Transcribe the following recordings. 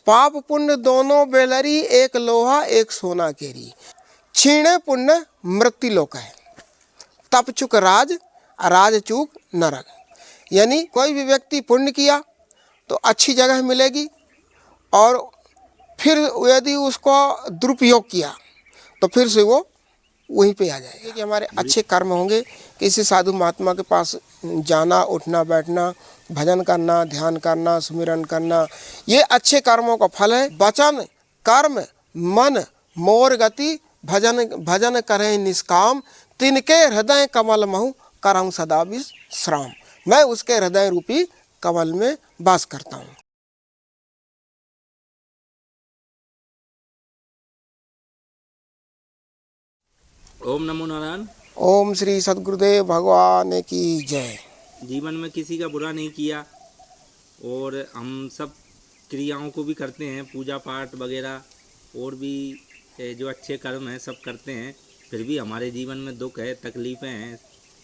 पाप पुण्य दोनों बेलरी, एक लोहा एक सोना केरी। छीणे पुण्य मृत्यु लोक है, तप चुक राज, राज चूक नरक। यानी कोई भी व्यक्ति पुण्य किया तो अच्छी जगह मिलेगी, और फिर यदि उसको दुरुपयोग किया तो फिर से वो वहीं पे आ जाएगा। कि हमारे अच्छे कर्म होंगे, किसी साधु महात्मा के पास जाना, उठना बैठना, भजन करना, ध्यान करना, सुमिरन करना, ये अच्छे कर्मों का फल है। वचन कर्म मन मोर गति, भजन भजन करें निष्काम, तिनके हृदय कमल महु करहूँ सदा विश्राम। मैं उसके हृदय रूपी कमल में वास करता हूँ। ओम नमो नारायण। ओम श्री सद्गुरुदेव भगवान की जय। जीवन में किसी का बुरा नहीं किया, और हम सब क्रियाओं को भी करते हैं, पूजा पाठ वगैरह, और भी जो अच्छे कर्म हैं सब करते हैं। फिर भी हमारे जीवन में दुख है, तकलीफ़ें हैं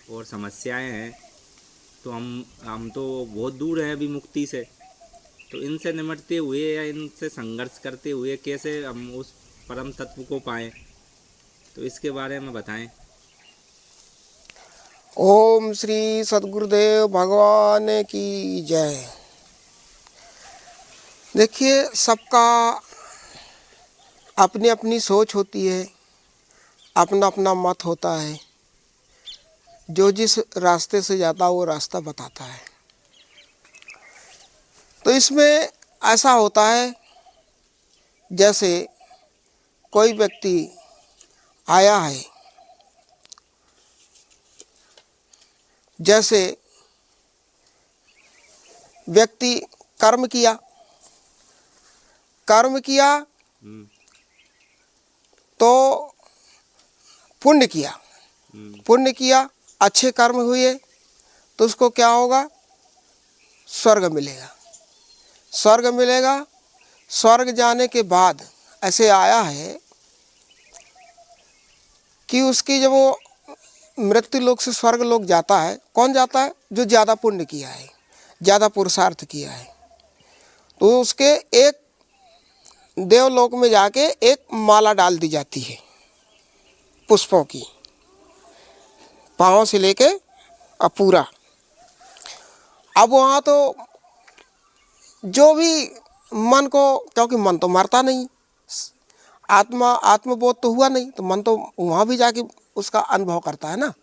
और समस्याएं हैं, तो हम तो बहुत दूर हैं अभी मुक्ति से। तो इनसे निपटते हुए या इनसे संघर्ष करते हुए कैसे हम उस परम तत्व को पाएं, तो इसके बारे में बताएं। ओम श्री सद्गुरुदेव भगवान की जय। देखिए, सबका अपनी अपनी सोच होती है, अपना अपना मत होता है। जो जिस रास्ते से जाता है वो रास्ता बताता है। तो इसमें ऐसा होता है, जैसे कोई व्यक्ति आया है, जैसे व्यक्ति कर्म किया तो पुण्य किया, अच्छे कर्म हुए तो उसको क्या होगा? स्वर्ग मिलेगा। स्वर्ग जाने के बाद ऐसे आया है कि उसकी जब वो मृत्यु लोक से स्वर्ग लोक जाता है, कौन जाता है? जो ज़्यादा पुण्य किया है, ज़्यादा पुरुषार्थ किया है। तो उसके एक देवलोक में जाके एक माला डाल दी जाती है पुष्पों की, पाँव से लेके और पूरा। अब वहाँ तो जो भी मन को, क्योंकि मन तो मरता नहीं, आत्मबोध तो हुआ नहीं, तो मन तो वहाँ भी जाके उसका अनुभव करता है ना।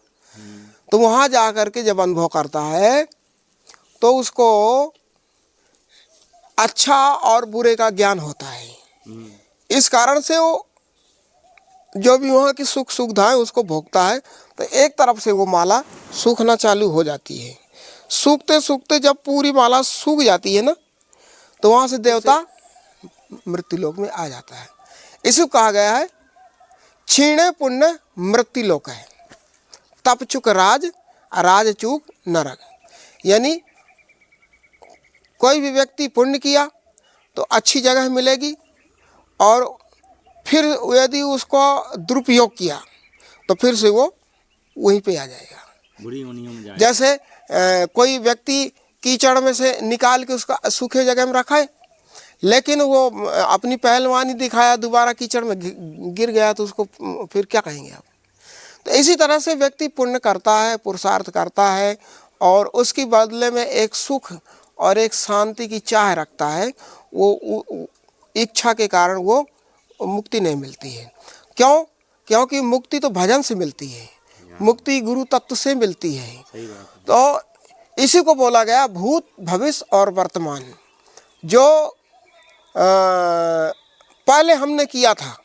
तो वहाँ जा कर के जब अनुभव करता है तो उसको अच्छा और बुरे का ज्ञान होता है। इस कारण से वो जो भी वहाँ की सुख सुविधाएं उसको भोगता है। तो एक तरफ से वो माला सूखना चालू हो जाती है। सूखते सूखते जब पूरी माला सूख जाती है ना, तो वहाँ से देवता मृत्यु लोक में आ जाता है। इसे कहा गया है छीणे पुण्य मृत्यु लोक है, तप चुक राज, राज चूक नरक। यानी कोई भी व्यक्ति पुण्य किया तो अच्छी जगह मिलेगी, और फिर यदि उसको दुरुपयोग किया तो फिर से वो वहीं पे आ जाएगा, बुरी उन्हीं में जाएगा। जैसे कोई व्यक्ति कीचड़ में से निकाल के उसका सूखे जगह में रखा है, लेकिन वो अपनी पहलवानी दिखाया, दोबारा कीचड़ में गिर गया, तो उसको फिर क्या कहेंगे आप? तो इसी तरह से व्यक्ति पुण्य करता है, पुरुषार्थ करता है, और उसकी बदले में एक सुख और एक शांति की चाह रखता है। वो इच्छा के कारण वो मुक्ति नहीं मिलती है। क्यों? क्योंकि मुक्ति तो भजन से मिलती है, मुक्ति गुरु तत्व से मिलती है। तो इसी को बोला गया भूत भविष्य और वर्तमान। जो पहले हमने किया था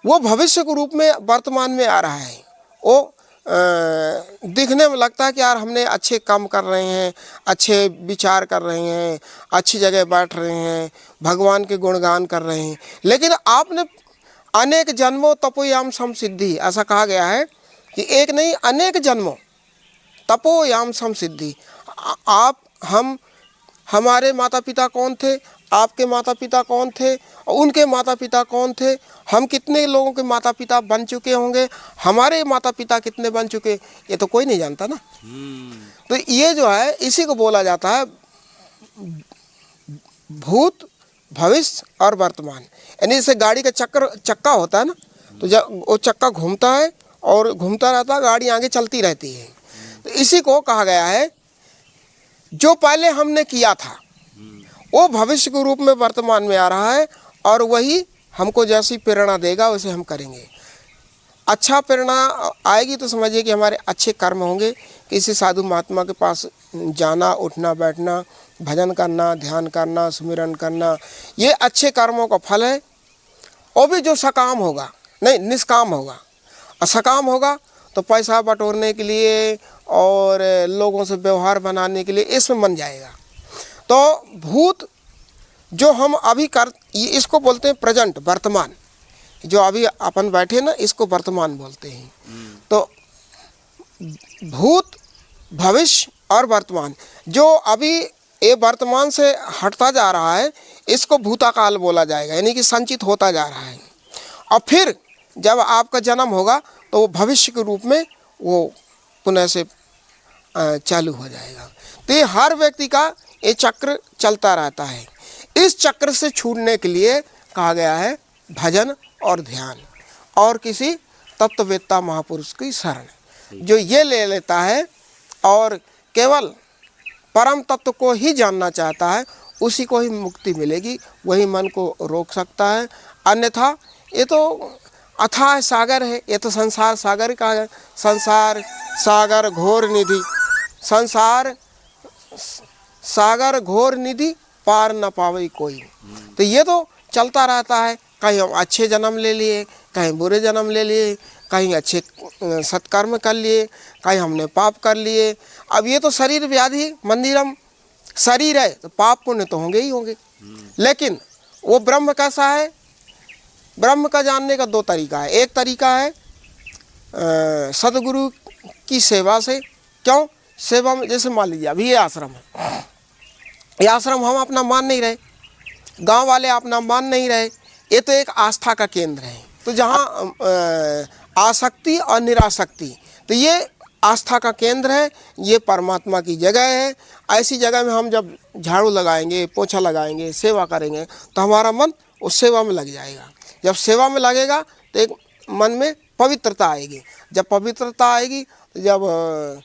वो भविष्य के रूप में वर्तमान में आ रहा है। वो दिखने में लगता है कि यार हमने अच्छे काम कर रहे हैं, अच्छे विचार कर रहे हैं, अच्छी जगह बैठ रहे हैं, भगवान के गुणगान कर रहे हैं, लेकिन आपने अनेक जन्मों तपोयाम समसिद्धि, ऐसा कहा गया है कि एक नहीं अनेक जन्मों तपोयाम समसिद्धि। आप हमारे माता पिता कौन थे, आपके माता पिता कौन थे, उनके माता पिता कौन थे, हम कितने लोगों के माता पिता बन चुके होंगे, हमारे माता पिता कितने बन चुके, ये तो कोई नहीं जानता ना। तो ये जो है इसी को बोला जाता है भूत भविष्य और वर्तमान। यानी जैसे गाड़ी का चक्का होता है ना, तो जब वो चक्का घूमता है और घूमता रहता है, गाड़ी आगे चलती रहती है। तो इसी को कहा गया है जो पहले हमने किया था वो भविष्य के रूप में वर्तमान में आ रहा है, और वही हमको जैसी प्रेरणा देगा वैसे हम करेंगे। अच्छा प्रेरणा आएगी तो समझिए कि हमारे अच्छे कर्म होंगे। किसी साधु महात्मा के पास जाना, उठना बैठना, भजन करना, ध्यान करना, सुमिरन करना, ये अच्छे कर्मों का फल है। वो भी जो सकाम होगा, नहीं निष्काम होगा। और सकाम होगा तो पैसा बटोरने के लिए और लोगों से व्यवहार बनाने के लिए इसमें मन जाएगा। तो भूत जो हम अभी इसको बोलते हैं प्रेजेंट, वर्तमान। जो अभी अपन बैठे ना, इसको वर्तमान बोलते हैं। तो भूत, भविष्य और वर्तमान, जो अभी ये वर्तमान से हटता जा रहा है, इसको भूताकाल बोला जाएगा, यानी कि संचित होता जा रहा है। और फिर जब आपका जन्म होगा तो वो भविष्य के रूप में वो पुनः से चालू हो जाएगा। तो ये हर व्यक्ति का ये चक्र चलता रहता है। इस चक्र से छूटने के लिए कहा गया है भजन और ध्यान और किसी तत्ववेत्ता महापुरुष की शरण। जो ये ले लेता है और केवल परम तत्व को ही जानना चाहता है, उसी को ही मुक्ति मिलेगी, वही मन को रोक सकता है। अन्यथा ये तो अथाह सागर है, ये तो संसार सागर का है। संसार सागर घोर निधि, संसार सागर घोर निधि, पार न पावे कोई। तो ये तो चलता रहता है। कहीं हम अच्छे जन्म ले लिए, कहीं बुरे जन्म ले लिए, कहीं अच्छे सत्कर्म कर लिए, कहीं हमने पाप कर लिए। अब ये तो शरीर व्याधि मंदिरम, शरीर है तो पाप पुण्य तो होंगे ही होंगे। लेकिन वो ब्रह्म कैसा है? ब्रह्म का जानने का दो तरीका है। एक तरीका है सदगुरु की सेवा से। क्यों सेवा में? जैसे मान लीजिए अभी ये आश्रम है, ये आश्रम हम अपना मान नहीं रहे, गांव वाले अपना मान नहीं रहे, ये तो एक आस्था का केंद्र है। तो जहाँ आसक्ति और निरासक्ति, तो ये आस्था का केंद्र है, ये परमात्मा की जगह है। ऐसी जगह में हम जब झाड़ू लगाएंगे, पोछा लगाएंगे, सेवा करेंगे तो हमारा मन उस सेवा में लग जाएगा। जब सेवा में लगेगा तो एक मन में पवित्रता आएगी। जब पवित्रता आएगी तो जब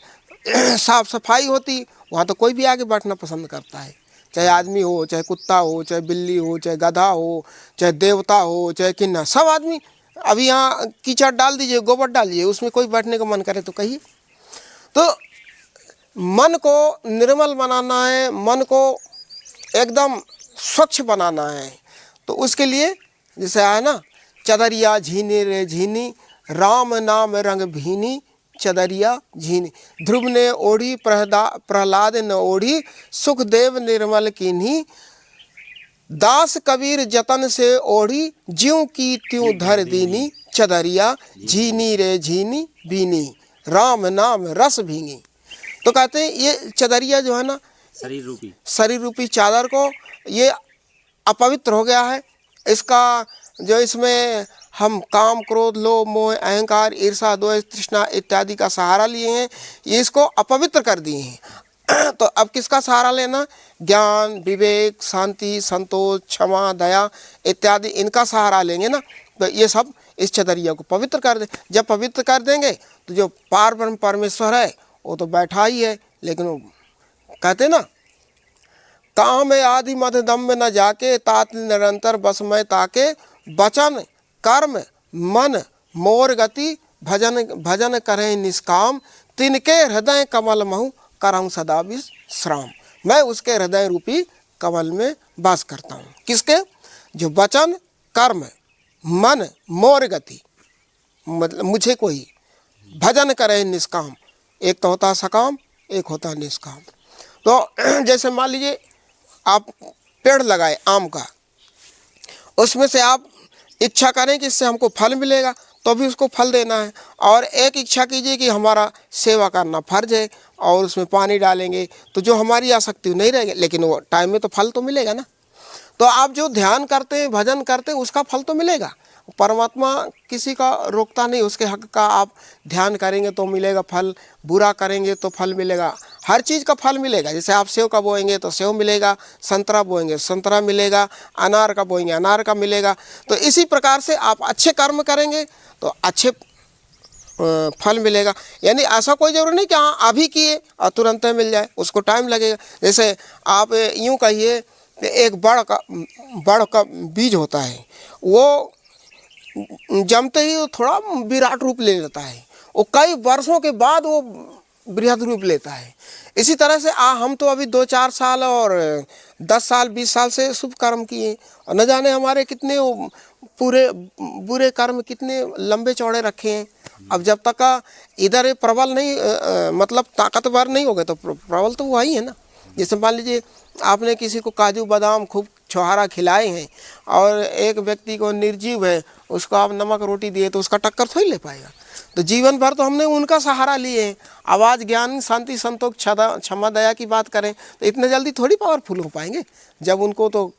साफ सफाई होती, वहाँ तो कोई भी आगे बैठना पसंद करता है, चाहे आदमी हो, चाहे कुत्ता हो, चाहे बिल्ली हो, चाहे गधा हो, चाहे देवता हो, चाहे किन्ना, सब आदमी। अभी यहाँ कीचड़ डाल दीजिए, गोबर डाल दीजिए, उसमें कोई बैठने का मन करे तो कहिए। तो मन को निर्मल बनाना है, मन को एकदम स्वच्छ बनाना है। तो उसके लिए जैसे आया ना, चदरिया झीनी रे झीनी, राम नाम रंग भीनी, चदरिया झीनी, ध्रुव ने ओढ़ी प्रहलाद न ओढ़ी, सुखदेव निर्मल कीन्ही, दास कबीर जतन से ओढ़ी, ज्यों की त्यों धर दीनी, चदरिया झीनी रे झीनी बीनी, राम नाम रस भीनी। तो कहते हैं ये चदरिया जो है ना, शरीर रूपी चादर को ये अपवित्र हो गया है। इसका जो इसमें हम काम, क्रोध, लोभ, मोह, अहंकार, ईर्षा, द्वेष, तृष्णा इत्यादि का सहारा लिए हैं, ये इसको अपवित्र कर दिए हैं। तो अब किसका सहारा लेना? ज्ञान, विवेक, शांति, संतोष, क्षमा, दया इत्यादि इनका सहारा लेंगे ना, तो ये सब इस चदरिया को पवित्र कर दे। जब पवित्र कर देंगे तो जो पार ब्रह्म परमेश्वर है वो तो बैठा ही है। लेकिन वो कहते ना, काम आदि मध दम में न जाके, तात निरंतर बस में ताके, वचन कर्म मन मोर गति, भजन करें निष्काम, तिनके हृदय कमल महु करऊं सदा विश्राम। मैं उसके हृदय रूपी कमल में वास करता हूँ। किसके? जो वचन कर्म मन मोर गति, मतलब मुझे कोई भजन करे निष्काम। एक तो होता सकाम, एक होता निष्काम। तो जैसे मान लीजिए आप पेड़ लगाए आम का, उसमें से आप इच्छा करें कि इससे हमको फल मिलेगा, तो भी उसको फल देना है। और एक इच्छा कीजिए कि हमारा सेवा करना फर्ज है और उसमें पानी डालेंगे, तो जो हमारी आसक्ति नहीं रहेगी, लेकिन वो टाइम में तो फल तो मिलेगा ना। तो आप जो ध्यान करते हैं, भजन करते हैं, उसका फल तो मिलेगा। परमात्मा किसी का रोकता नहीं, उसके हक का आप ध्यान करेंगे तो मिलेगा फल, बुरा करेंगे तो फल मिलेगा, हर चीज़ का फल मिलेगा। जैसे आप सेव का बोएंगे तो सेव मिलेगा, संतरा बोएंगे संतरा मिलेगा, अनार का बोएंगे अनार का मिलेगा। तो इसी प्रकार से आप अच्छे कर्म करेंगे तो अच्छे फल मिलेगा। यानी ऐसा कोई ज़रूरी नहीं कि हाँ अभी किए और तुरंत मिल जाए, उसको टाइम लगेगा। जैसे आप यूँ कहिए कि एक बड़ का बीज होता है, वो जमते ही वो थोड़ा विराट रूप ले लेता है, वो कई वर्षों के बाद वो बृहद रूप लेता है। इसी तरह से हम तो अभी 2-4 साल और 10 साल 20 साल से शुभ कर्म किए और न जाने हमारे कितने पूरे बुरे कर्म कितने लंबे चौड़े रखे हैं। अब जब तक इधर प्रबल नहीं मतलब ताकतवर नहीं हो गए तो प्रबल तो वही है ना। जैसे मान लीजिए आपने किसी को काजू बादाम खूब छुहारा खिलाए हैं और एक व्यक्ति को निर्जीव है, उसको आप नमक रोटी दिए तो उसका टक्कर थोड़ी ले पाएगा। तो जीवन भर तो हमने उनका सहारा लिए हैं। अब आज ज्ञान शांति संतोष क्षमा दया की बात करें तो इतने जल्दी थोड़ी पावरफुल हो पाएंगे, जब उनको तो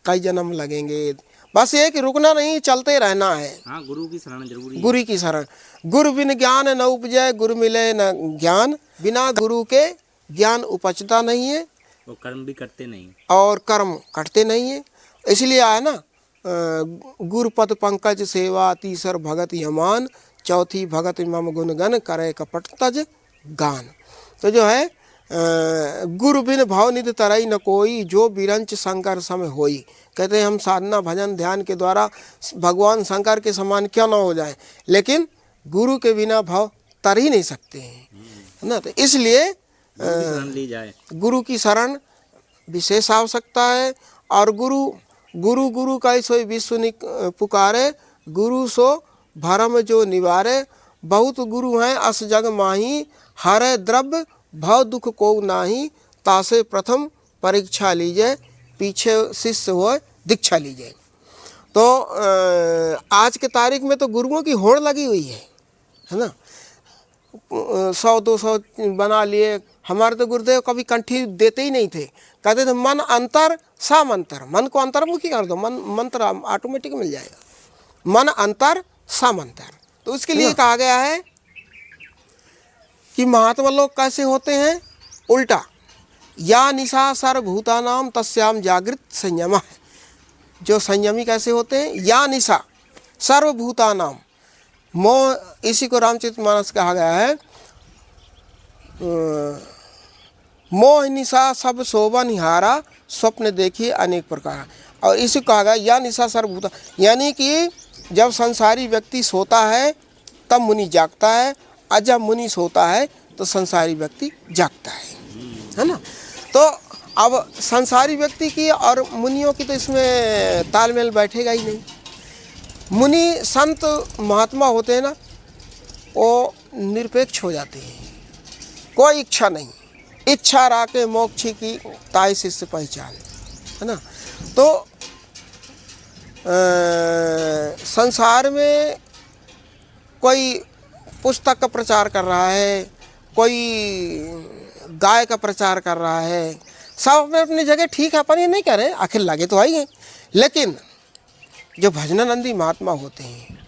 कई जन्म लगेंगे। बस ये कि रुकना नहीं, चलते रहना है। हाँ, गुरु की शरण जरूरी है। गुरु की शरण, गुरु बिन ज्ञान न उपजय, गुरु मिले न ज्ञान, बिना गुरु के ज्ञान उपजता नहीं है और कर्म भी करते नहीं, और कर्म करते नहीं है। इसलिए आया ना गुरुपद पंकज सेवा, तीसर भगत यमान, चौथी भगत मम गुण गण, करे कपट तज गान। तो जो है गुरु बिन भाव निधि तरई न कोई, जो बिरंच शंकर समय होई। कहते हैं हम साधना भजन ध्यान के द्वारा भगवान शंकर के समान क्यों ना हो जाए, लेकिन गुरु के बिना भाव तर ही नहीं सकते हैं, है ना। तो इसलिए ली जाए, गुरु की शरण विशेष आवश्यकता है। और गुरु का सोई विश्व पुकारे, गुरु सो भरम जो निवारे, बहुत गुरु हैं अस जग माही, हरे द्रव्य भव दुख को नाही, तासे प्रथम परीक्षा लीजिए, पीछे शिष्य हो दीक्षा लीजिए। तो आज के तारीख में तो गुरुओं की होड़ लगी हुई है ना। 100-200 बना लिए। हमारे तो गुरुदेव कभी कंठी देते ही नहीं थे, कहते थे मन अंतर सा मंत्र, मन को अंतर्मुखी कर दो, मंत्र ऑटोमेटिक मिल जाएगा। मन अंतर सा मंत्र। तो उसके लिए कहा गया है कि महात्मा लोग कैसे होते हैं, उल्टा, या निशा सर्वभूतानाम तस्याम जागृत संयम है। जो संयमी कैसे होते हैं, या निशा सर्वभूतानाम, मोह, इसी को रामचरितमानस कहा गया है, मोह निशा सब शोभा निहारा, स्वप्न देखिए अनेक प्रकार। और इसी को कहा गया या निशा सर्वभूता, यानी कि जब संसारी व्यक्ति सोता है तब मुनि जागता है, और जब मुनि सोता है तो संसारी व्यक्ति जागता है ना। तो अब संसारी व्यक्ति की और मुनियों की तो इसमें तालमेल बैठेगा ही नहीं। मुनि संत महात्मा होते हैं ना, वो निरपेक्ष हो जाते हैं, कोई इच्छा नहीं, इच्छा राके मोक्ष की ताई शिष्य पहचान, है ना। तो संसार में कोई पुस्तक का प्रचार कर रहा है, कोई गाय का प्रचार कर रहा है, सब अपने अपनी जगह ठीक है, अपन ये नहीं कह रहे, आखिर लगे तो आई हैं। लेकिन जो भजनानंदी महात्मा होते हैं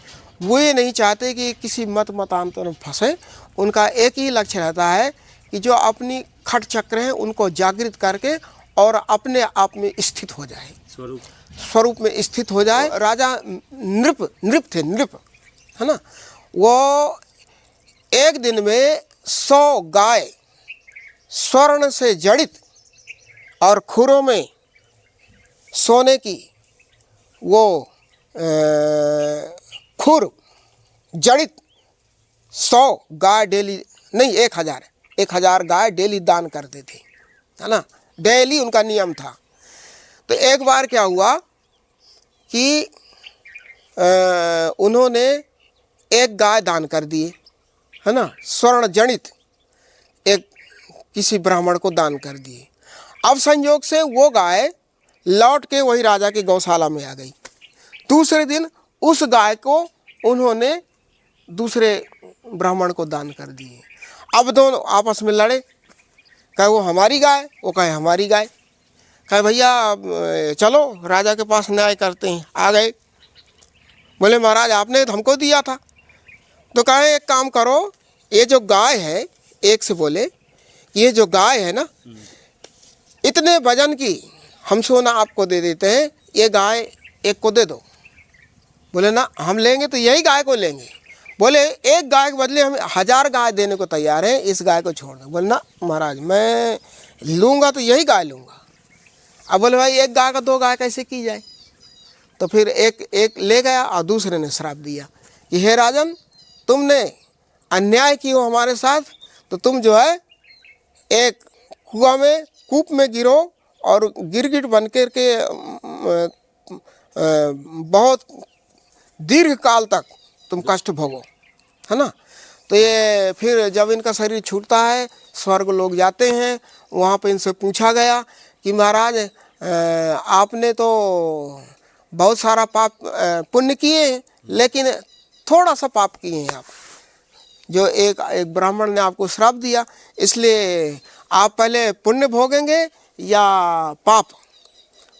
वो ये नहीं चाहते कि किसी मतांतर में फंसे। उनका एक ही लक्ष्य रहता है कि जो अपनी खट चक्र हैं उनको जागृत करके और अपने आप में स्थित हो जाए, स्वरूप में स्थित हो जाए। राजा नृप थे, नृप, है ना, वो एक दिन में 100 गाय स्वर्ण से जड़ित और खुरों में सोने की वो खुर जड़ित 100 गाय डेली नहीं 1000 गाय डेली दान करते थे, है ना, डेली उनका नियम था। तो एक बार क्या हुआ कि उन्होंने एक गाय दान कर दिए, है ना, स्वर्ण जनित एक किसी ब्राह्मण को दान कर दिए। अब संयोग से वो गाय लौट के वही राजा की गौशाला में आ गई। दूसरे दिन उस गाय को उन्होंने दूसरे ब्राह्मण को दान कर दिए। अब दोनों आपस में लड़े, कहे वो हमारी गाय, वो कहे हमारी गाय। कहे भैया चलो राजा के पास न्याय करते हैं। आ गए, बोले महाराज आपने तो हमको दिया था। तो कहे एक काम करो, ये जो गाय है, एक से बोले ये जो गाय है ना, इतने वजन की हम सोना आपको दे देते हैं, ये गाय एक को दे दो। बोले ना हम लेंगे तो यही गाय को लेंगे। बोले एक गाय के बदले हम 1000 गाय देने को तैयार हैं, इस गाय को छोड़ दो। बोले ना महाराज मैं लूँगा तो यही गाय लूँगा। अब बोले भाई एक गाय का 2 गाय कैसे की जाए। तो फिर एक ले गया और दूसरे ने श्राप दिया कि हे राजन, तुमने अन्याय की हो हमारे साथ, तो तुम जो है एक कुआं में कूप में गिरो और गिरगिट बन कर के बहुत दीर्घ काल तक तुम कष्ट भोगो, है ना। तो ये फिर जब इनका शरीर छूटता है, स्वर्ग लोग जाते हैं, वहाँ पे इनसे पूछा गया कि महाराज आपने तो बहुत सारा पाप पुण्य किए हैं, लेकिन थोड़ा सा पाप किए हैं आप, जो एक ब्राह्मण ने आपको श्राप दिया, इसलिए आप पहले पुण्य भोगेंगे या पाप।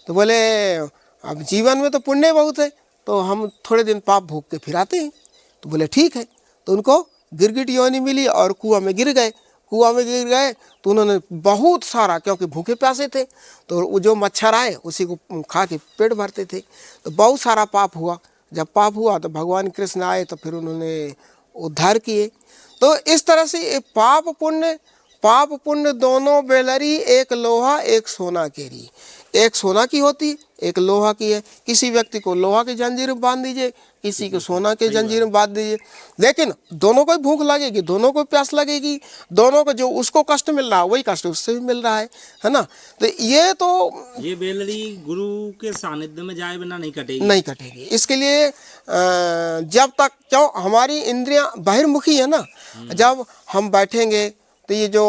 तो बोले अब जीवन में तो पुण्य बहुत है, तो हम थोड़े दिन पाप भोग के फिर आते हैं। तो बोले ठीक है। तो उनको गिरगिट योनि मिली और कुआं में गिर गए। कुआं में गिर गए तो उन्होंने बहुत सारा, क्योंकि भूखे प्यासे थे, तो वो जो मच्छर आए उसी को खा के पेट भरते थे, तो बहुत सारा पाप हुआ। जब पाप हुआ तो भगवान कृष्ण आए, तो फिर उन्होंने उद्धार किए। तो इस तरह से पाप पुण्य दोनों बेलरी, एक लोहा एक सोना केरी। एक सोना की होती, एक लोहा की है। किसी व्यक्ति को लोहा की जंजीर में बांध दीजिए, किसी को सोना के जंजीर में बांध दीजिए, लेकिन दोनों को भूख लगेगी, दोनों को प्यास लगेगी, दोनों को जो उसको कष्ट मिल रहा है वही कष्ट उससे भी मिल रहा है ना। तो ये बेलरी गुरु के सानिध्य में जाए बिना नहीं कटेगी। इसके लिए जब तक क्यों हमारी इंद्रियां बहिर्मुखी है ना, जब हम बैठेंगे तो ये जो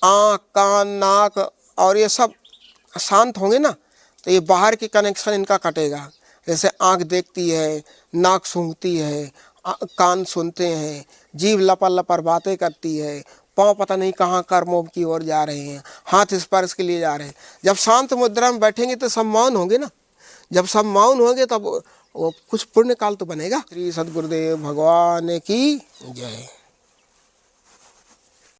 आँख कान नाक और ये सब शांत होंगे ना, तो ये बाहर के कनेक्शन इनका कटेगा। जैसे आँख देखती है, नाक सूंघती है, कान सुनते हैं, जीभ लपर लपर बातें करती है, पाँव पता नहीं कहाँ कर्मों की ओर जा रहे हैं, हाथ स्पर्श के लिए जा रहे हैं। जब शांत मुद्रा में बैठेंगे तो सब मौन होंगे ना। जब सब मौन होंगे तब वो कुछ पुण्य काल तो बनेगा। श्री सद्गुरुदेव भगवान की जय।